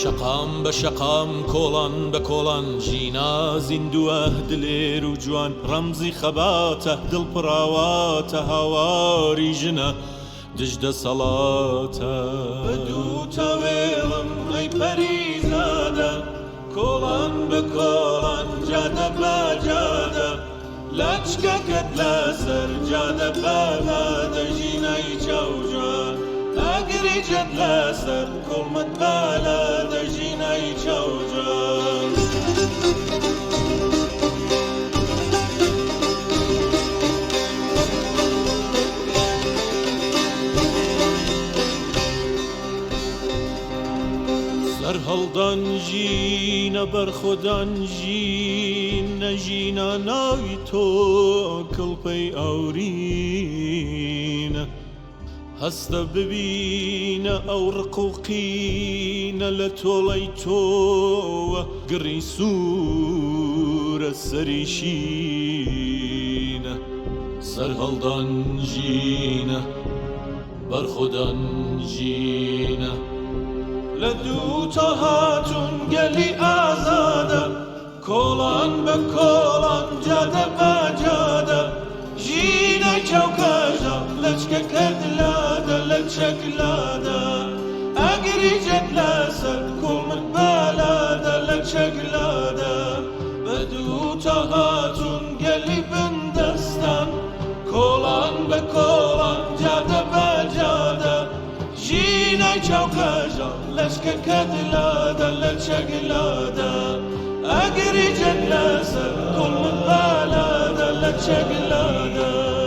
شقام بشقام كولان بكولان جينا زندوه دلير وجوان رمزي خباته دل براواته هواري جنا دجد صلاته بدو تويلم اي بريزاده كولان بكولان جاده بجاده لچككت لسر جاده بغاده جينا يجوجان اگری جد لسر کلمت بالا در جینای چوجان سر هلدان جینا بر خودان جین جینا ناوی تو کلپی آورین هستا ببین او رقوقین لطولی تو گری سور سریشین سر هلدان جینا بر خودان جینا لدو تا هاتون گلی آزاده کولان به کولان جاده با جاده جینا چوکاجا لچکه کدلاده لچک لاده اگری جد لسر کلمت بالاده لچک لاده بدو تا هاتون گلی بندستان کولان به کولان جاده با جاده جینا چوکاجا لچکه کدلاده لچک لاده اگری جد لسر کلمت بالاده لچک لاده